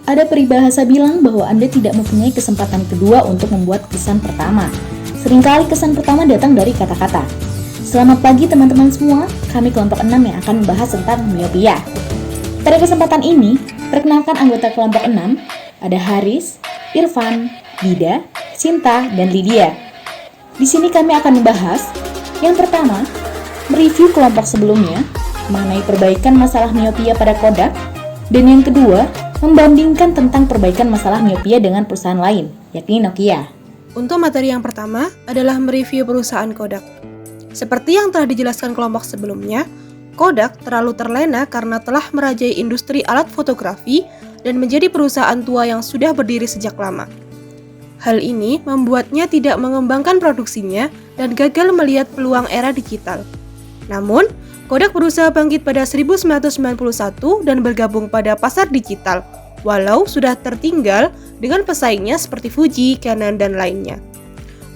Ada peribahasa bilang bahwa Anda tidak mempunyai kesempatan kedua untuk membuat kesan pertama. Seringkali kesan pertama datang dari kata-kata. Selamat pagi teman-teman semua, kami kelompok 6 yang akan membahas tentang miopia. Pada kesempatan ini, perkenalkan anggota kelompok 6, ada Haris, Irfan, Dida, Sinta, dan Lydia. Di sini kami akan membahas, yang pertama, mereview kelompok sebelumnya, mengenai perbaikan masalah miopia pada Kodak, dan yang kedua, membandingkan tentang perbaikan masalah miopia dengan perusahaan lain, yakni Nokia. Untuk materi yang pertama adalah mereview perusahaan Kodak. Seperti yang telah dijelaskan kelompok sebelumnya, Kodak terlalu terlena karena telah merajai industri alat fotografi dan menjadi perusahaan tua yang sudah berdiri sejak lama. Hal ini membuatnya tidak mengembangkan produksinya dan gagal melihat peluang era digital. Namun, Kodak berusaha bangkit pada 1991 dan bergabung pada pasar digital, walau sudah tertinggal dengan pesaingnya seperti Fuji, Canon, dan lainnya.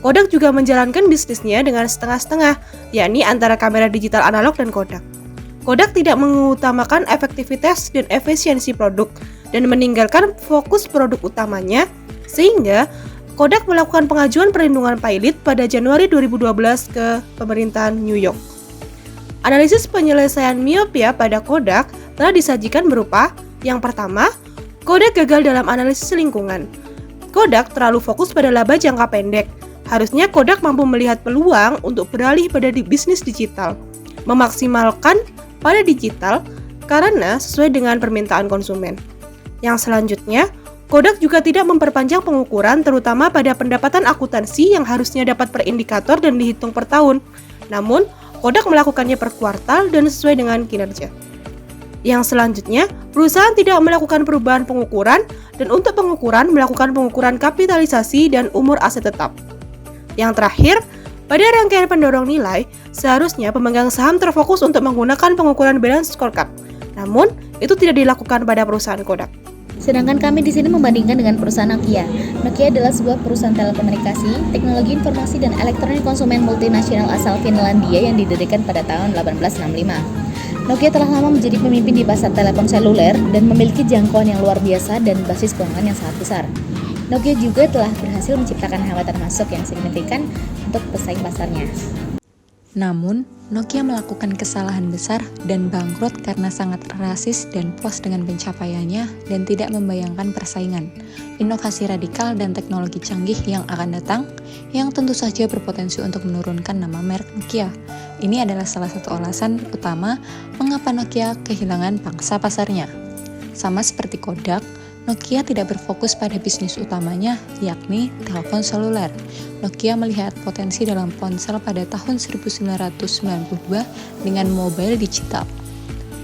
Kodak juga menjalankan bisnisnya dengan setengah-setengah, yakni antara kamera digital analog dan Kodak. Kodak tidak mengutamakan efektivitas dan efisiensi produk dan meninggalkan fokus produk utamanya, sehingga Kodak melakukan pengajuan perlindungan pilot pada Januari 2012 ke pemerintahan New York. Analisis penyelesaian miopia pada Kodak telah disajikan berupa, yang pertama, Kodak gagal dalam analisis lingkungan. Kodak terlalu fokus pada laba jangka pendek. Harusnya Kodak mampu melihat peluang untuk beralih pada bisnis digital, memaksimalkan pada digital karena sesuai dengan permintaan konsumen. Yang selanjutnya, Kodak juga tidak memperpanjang pengukuran terutama pada pendapatan akuntansi yang harusnya dapat per indikator dan dihitung per tahun. Namun, Kodak melakukannya per kuartal dan sesuai dengan kinerja. Yang selanjutnya, perusahaan tidak melakukan perubahan pengukuran dan untuk pengukuran melakukan pengukuran kapitalisasi dan umur aset tetap. Yang terakhir, pada rangkaian pendorong nilai, seharusnya pemegang saham terfokus untuk menggunakan pengukuran balance scorecard. Namun, itu tidak dilakukan pada perusahaan Kodak. Sedangkan kami di sini membandingkan dengan perusahaan Nokia. Nokia adalah sebuah perusahaan telekomunikasi, teknologi informasi dan elektronik konsumen multinasional asal Finlandia yang didirikan pada tahun 1865. Nokia telah lama menjadi pemimpin di pasar telepon seluler dan memiliki jangkauan yang luar biasa dan basis pelanggan yang sangat besar. Nokia juga telah berhasil menciptakan hambatan masuk yang signifikan untuk pesaing pasarnya. Namun, Nokia melakukan kesalahan besar dan bangkrut karena sangat rasis dan puas dengan pencapaiannya dan tidak membayangkan persaingan, inovasi radikal dan teknologi canggih yang akan datang, yang tentu saja berpotensi untuk menurunkan nama merek Nokia. Ini adalah salah satu alasan utama mengapa Nokia kehilangan pangsa pasarnya. Sama seperti Kodak, Nokia tidak berfokus pada bisnis utamanya, yakni telepon seluler. Nokia melihat potensi dalam ponsel pada tahun 1992 dengan mobile digital.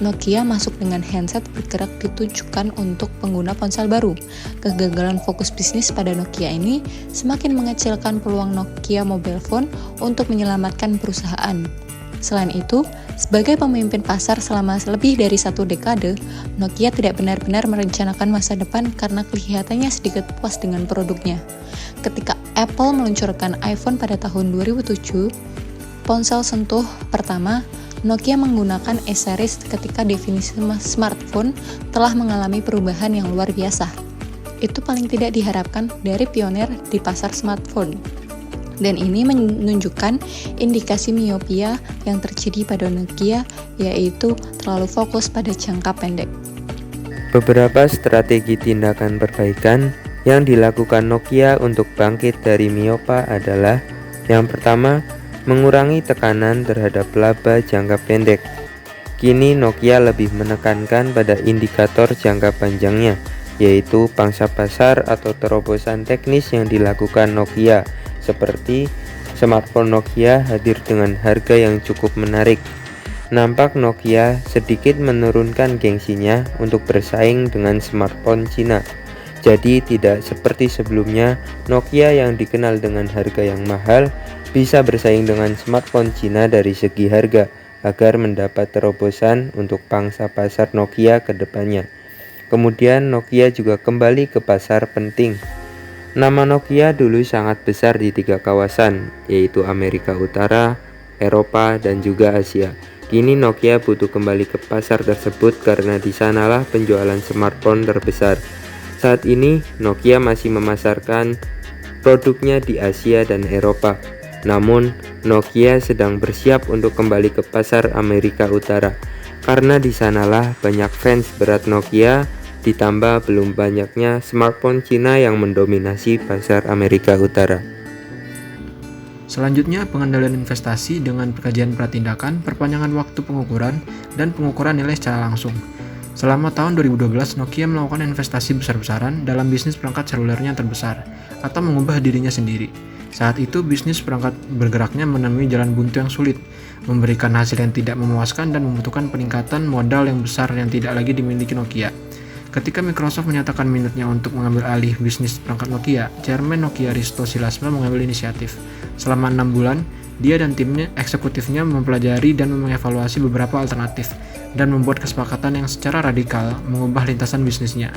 Nokia masuk dengan handset bergerak ditujukan untuk pengguna ponsel baru. Kegagalan fokus bisnis pada Nokia ini semakin mengecilkan peluang Nokia Mobile Phone untuk menyelamatkan perusahaan. Selain itu, sebagai pemimpin pasar selama lebih dari 1 dekade, Nokia tidak benar-benar merencanakan masa depan karena kelihatannya sedikit puas dengan produknya. Ketika Apple meluncurkan iPhone pada tahun 2007, ponsel sentuh pertama, Nokia menggunakan E-series ketika definisi smartphone telah mengalami perubahan yang luar biasa. Itu paling tidak diharapkan dari pionir di pasar smartphone. Dan ini menunjukkan indikasi miopia yang terjadi pada Nokia, yaitu terlalu fokus pada jangka pendek. Beberapa strategi tindakan perbaikan yang dilakukan Nokia untuk bangkit dari miopia adalah: yang pertama, mengurangi tekanan terhadap laba jangka pendek. Kini Nokia lebih menekankan pada indikator jangka panjangnya, yaitu pangsa pasar atau terobosan teknis yang dilakukan Nokia, seperti smartphone Nokia hadir dengan harga yang cukup menarik. Nampak Nokia sedikit menurunkan gengsinya untuk bersaing dengan smartphone Cina. Jadi tidak seperti sebelumnya, Nokia yang dikenal dengan harga yang mahal bisa bersaing dengan smartphone Cina dari segi harga agar mendapat terobosan untuk pangsa pasar Nokia ke depannya. Kemudian Nokia juga kembali ke pasar penting. Nama Nokia dulu sangat besar di 3 kawasan, yaitu Amerika Utara, Eropa, dan juga Asia. Kini Nokia butuh kembali ke pasar tersebut karena di sanalah penjualan smartphone terbesar. Saat ini, Nokia masih memasarkan produknya di Asia dan Eropa. Namun, Nokia sedang bersiap untuk kembali ke pasar Amerika Utara, karena di sanalah banyak fans berat Nokia, ditambah belum banyaknya smartphone Cina yang mendominasi pasar Amerika Utara. Selanjutnya, pengendalian investasi dengan kajian pratindakan, perpanjangan waktu pengukuran, dan pengukuran nilai secara langsung. Selama tahun 2012, Nokia melakukan investasi besar-besaran dalam bisnis perangkat selulernya yang terbesar, atau mengubah dirinya sendiri. Saat itu, bisnis perangkat bergeraknya menemui jalan buntu yang sulit, memberikan hasil yang tidak memuaskan dan membutuhkan peningkatan modal yang besar yang tidak lagi dimiliki Nokia. Ketika Microsoft menyatakan minatnya untuk mengambil alih bisnis perangkat Nokia, Chairman Nokia Risto Silasma mengambil inisiatif. Selama 6 bulan, dia dan timnya eksekutifnya mempelajari dan mengevaluasi beberapa alternatif, dan membuat kesepakatan yang secara radikal mengubah lintasan bisnisnya.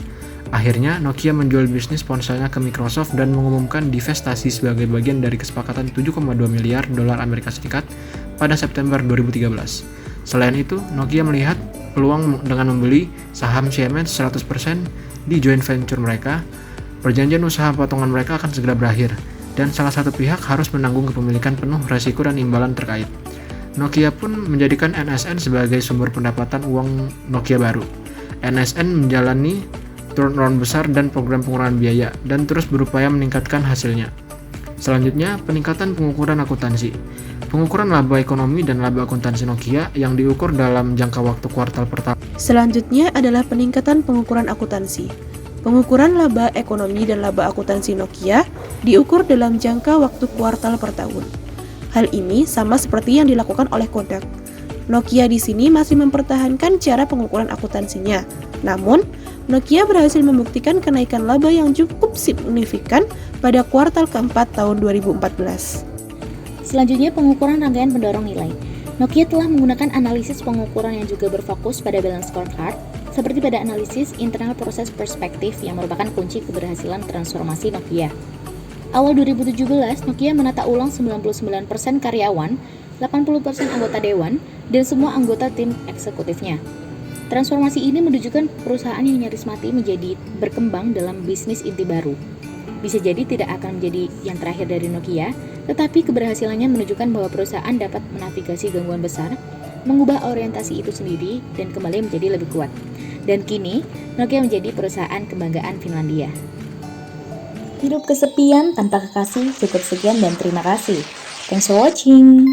Akhirnya, Nokia menjual bisnis ponselnya ke Microsoft dan mengumumkan divestasi sebagai bagian dari kesepakatan 7,2 miliar dolar Amerika Serikat pada September 2013. Selain itu, Nokia melihat peluang dengan membeli saham Siemens 100% di joint venture mereka. Perjanjian usaha potongan mereka akan segera berakhir, dan salah satu pihak harus menanggung kepemilikan penuh resiko dan imbalan terkait. Nokia pun menjadikan NSN sebagai sumber pendapatan uang Nokia baru. NSN menjalani turnaround besar dan program pengurangan biaya, dan terus berupaya meningkatkan hasilnya. Selanjutnya, peningkatan pengukuran akuntansi. Pengukuran laba ekonomi dan laba akuntansi Nokia yang diukur dalam jangka waktu kuartal pertama. Selanjutnya adalah peningkatan pengukuran akuntansi. Pengukuran laba ekonomi dan laba akuntansi Nokia diukur dalam jangka waktu kuartal per tahun. Hal ini sama seperti yang dilakukan oleh Kodak. Nokia di sini masih mempertahankan cara pengukuran akuntansinya. Namun, Nokia berhasil membuktikan kenaikan laba yang cukup signifikan pada kuartal keempat tahun 2014. Selanjutnya, pengukuran rangkaian pendorong nilai. Nokia telah menggunakan analisis pengukuran yang juga berfokus pada balance scorecard, seperti pada analisis internal proses perspektif yang merupakan kunci keberhasilan transformasi Nokia. Awal 2017, Nokia menata ulang 99% karyawan, 80% anggota dewan, dan semua anggota tim eksekutifnya. Transformasi ini menunjukkan perusahaan yang nyaris mati menjadi berkembang dalam bisnis inti baru. Bisa jadi tidak akan menjadi yang terakhir dari Nokia, tetapi keberhasilannya menunjukkan bahwa perusahaan dapat menavigasi gangguan besar, mengubah orientasi itu sendiri, dan kembali menjadi lebih kuat. Dan kini, Nokia menjadi perusahaan kebanggaan Finlandia. Hidup kesepian tanpa kekasih. Cukup sekian dan terima kasih. Thanks for watching.